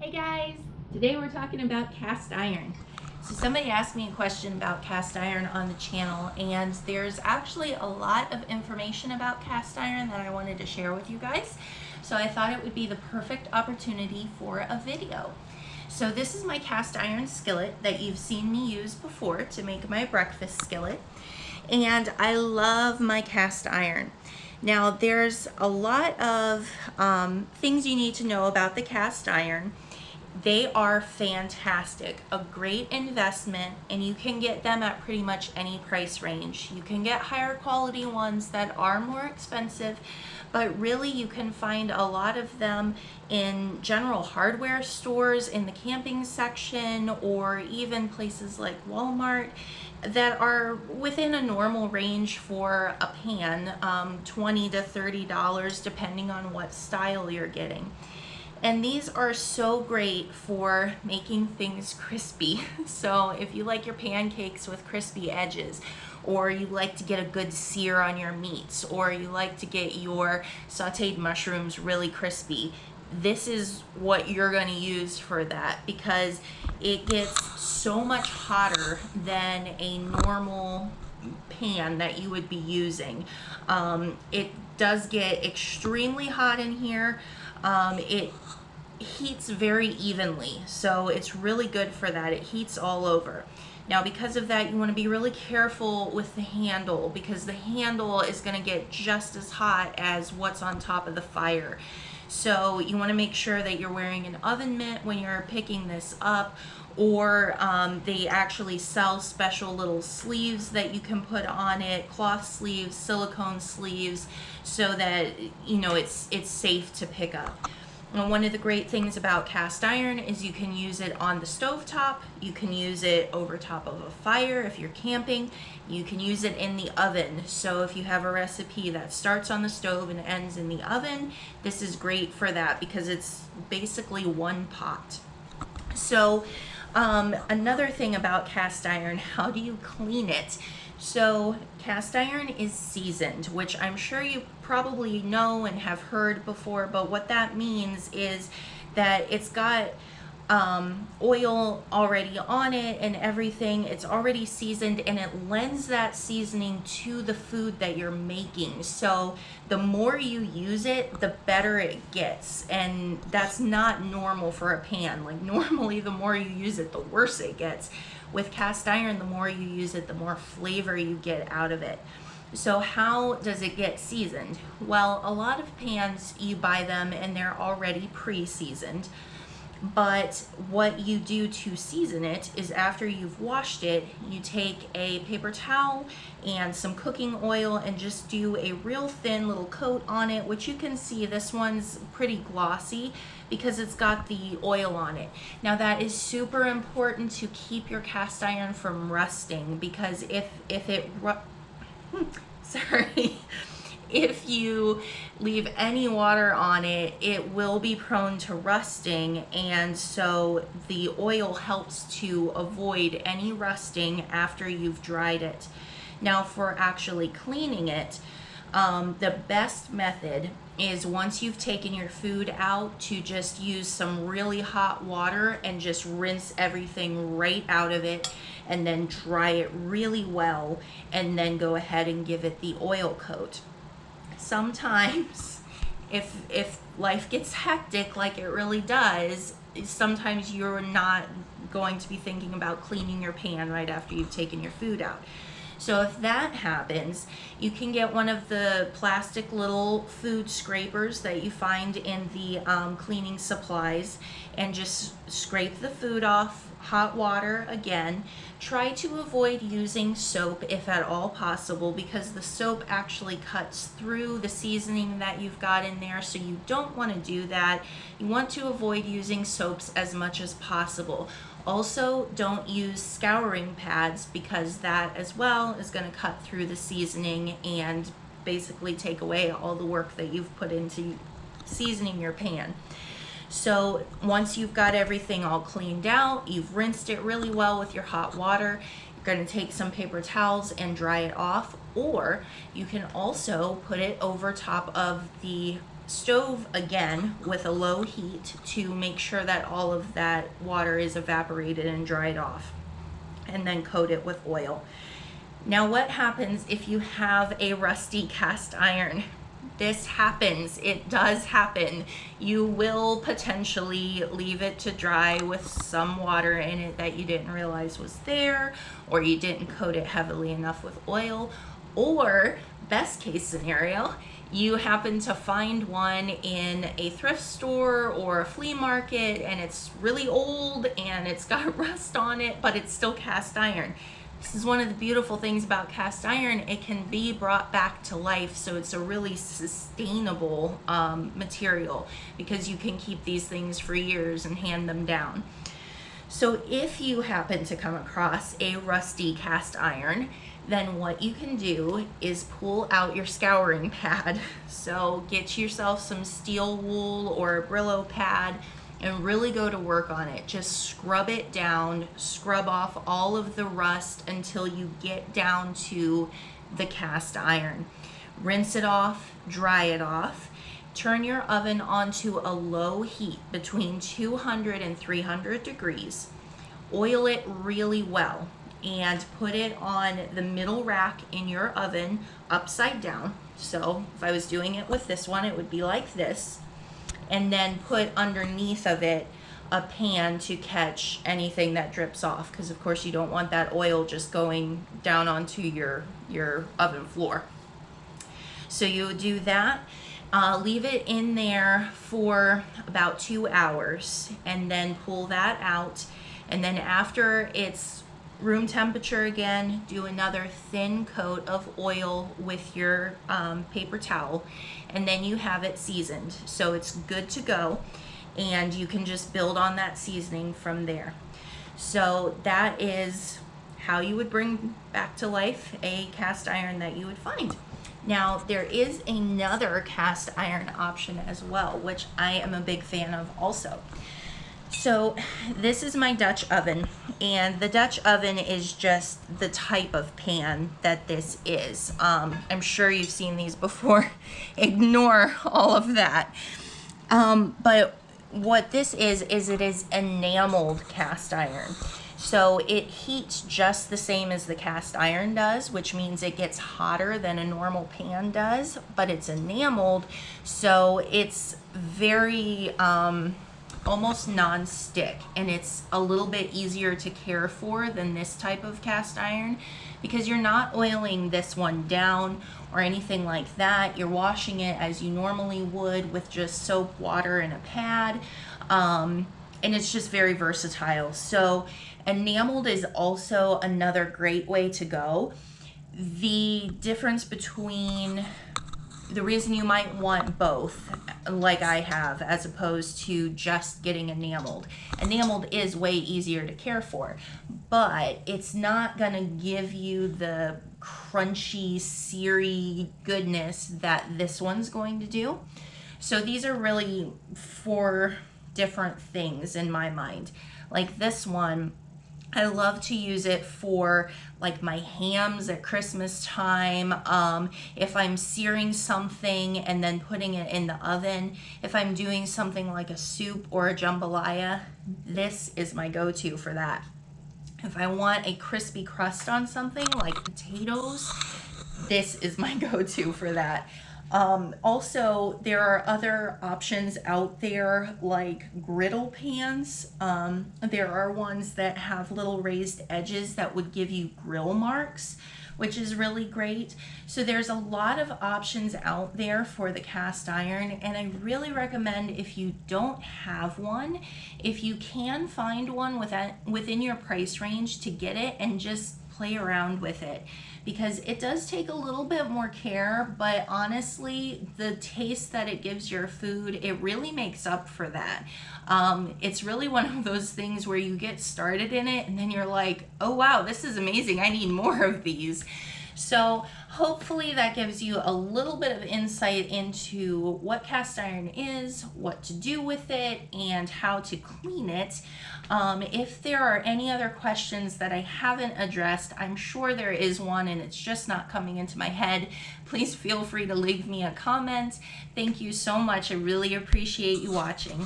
Hey guys, today we're talking about cast iron. So somebody asked me a question about cast iron on the channel, and there's actually a lot of information about cast iron that I wanted to share with you guys. So I thought it would be the perfect opportunity for a video. So this is my cast iron skillet that you've seen me use before to make my breakfast skillet. And I love my cast iron. Now there's a lot of things you need to know about the cast iron. They are fantastic, a great investment, and you can get them at pretty much any price range. You can get higher quality ones that are more expensive, but really you can find a lot of them in general hardware stores, in the camping section, or even places like Walmart that are within a normal range for a pan, $20 to $30 depending on what style you're getting. And these are so great for making things crispy. So if you like your pancakes with crispy edges, or you like to get a good sear on your meats, or you like to get your sauteed mushrooms really crispy, this is what you're going to use for that, because it gets so much hotter than a normal pan that you would be using. It does get extremely hot in here. It heats very evenly, so it's really good for that. It heats all over. Now because of that, you want to be really careful with the handle, because the handle is going to get just as hot as what's on top of the fire. So you want to make sure that you're wearing an oven mitt when you're picking this up, or they actually sell special little sleeves that you can put on it, cloth sleeves, silicone sleeves, so that it's safe to pick up. And one of the great things about cast iron is you can use it on the stove top, you can use it over top of a fire if you're camping, you can use it in the oven. So if you have a recipe that starts on the stove and ends in the oven, this is great for that because it's basically one pot. So another thing about cast iron, how do you clean it? So cast iron is seasoned, which I'm sure you probably know and have heard before, but what that means is that it's got oil already on it and everything. It's already seasoned, and it lends that seasoning to the food that you're making. So the more you use it, the better it gets, and that's not normal for a pan. Like normally the more you use it, the worse it gets. With cast iron, the more you use it, the more flavor you get out of it. So how does it get seasoned? Well, a lot of pans, you buy them and they're already pre-seasoned. But what you do to season it is after you've washed it, you take a paper towel and some cooking oil and just do a real thin little coat on it, which you can see this one's pretty glossy because it's got the oil on it. Now that is super important to keep your cast iron from rusting, because if you leave any water on it, it will be prone to rusting, and so the oil helps to avoid any rusting after you've dried it. Now for actually cleaning it, the best method is once you've taken your food out to just use some really hot water and just rinse everything right out of it, and then dry it really well, and then go ahead and give it the oil coat. Sometimes if life gets hectic like it really does, sometimes you're not going to be thinking about cleaning your pan right after you've taken your food out. So if that happens, you can get one of the plastic little food scrapers that you find in the cleaning supplies and just scrape the food off. Hot water again. Try to avoid using soap if at all possible, because the soap actually cuts through the seasoning that you've got in there, so you don't want to do that. You want to avoid using soaps as much as possible. Also, don't use scouring pads, because that as well is going to cut through the seasoning and basically take away all the work that you've put into seasoning your pan. So once you've got everything all cleaned out, you've rinsed it really well with your hot water, you're going to take some paper towels and dry it off, or you can also put it over top of the stove again with a low heat to make sure that all of that water is evaporated and dried off, and then coat it with oil. Now, what happens if you have a rusty cast iron? This happens. It does happen. You will potentially leave it to dry with some water in it that you didn't realize was there, or you didn't coat it heavily enough with oil, or best case scenario, you happen to find one in a thrift store or a flea market and it's really old and it's got rust on it, but it's still cast iron. This is one of the beautiful things about cast iron. It can be brought back to life, so it's a really sustainable material, because you can keep these things for years and hand them down. So if you happen to come across a rusty cast iron, then what you can do is pull out your scouring pad. So get yourself some steel wool or a Brillo pad and really go to work on it. Just scrub it down, scrub off all of the rust until you get down to the cast iron. Rinse it off, dry it off. Turn your oven onto a low heat between 200 and 300 degrees. Oil it really well and put it on the middle rack in your oven upside down. So if I was doing it with this one, it would be like this. And then put underneath of it a pan to catch anything that drips off, because of course you don't want that oil just going down onto your oven floor. So you would do that, leave it in there for about 2 hours, and then pull that out. And then after it's room temperature again, do another thin coat of oil with your paper towel, and then you have it seasoned. So it's good to go, and you can just build on that seasoning from there. So that is how you would bring back to life a cast iron that you would find. Now, there is another cast iron option as well, which I am a big fan of also. So this is my Dutch oven, and the Dutch oven is just the type of pan that this is. I'm sure you've seen these before. Ignore all of that. But what this is it is enameled cast iron. So it heats just the same as the cast iron does, which means it gets hotter than a normal pan does, but it's enameled, so it's very almost non-stick, and it's a little bit easier to care for than this type of cast iron, because you're not oiling this one down or anything like that. You're washing it as you normally would with just soap, water, and a pad, and it's just very versatile. So enameled is also another great way to go. The difference between the reason you might want both, like I have, as opposed to just getting enameled. Enameled is way easier to care for, but it's not going to give you the crunchy, seary goodness that this one's going to do. So these are really 4 different things in my mind. Like this one, I love to use it for like my hams at Christmas time, if I'm searing something and then putting it in the oven, if I'm doing something like a soup or a jambalaya, this is my go-to for that. If I want a crispy crust on something like potatoes, this is my go-to for that. Also, there are other options out there like griddle pans. There are ones that have little raised edges that would give you grill marks, which is really great. So there's a lot of options out there for the cast iron, and I really recommend, if you don't have one, if you can find one within your price range, to get it and just play around with it, because it does take a little bit more care, but honestly, the taste that it gives your food, it really makes up for that. It's really one of those things where you get started in it and then you're like, oh wow, this is amazing, I need more of these. So hopefully that gives you a little bit of insight into what cast iron is, what to do with it, and how to clean it. If there are any other questions that I haven't addressed, I'm sure there is one and it's just not coming into my head. Please feel free to leave me a comment. Thank you so much. I really appreciate you watching.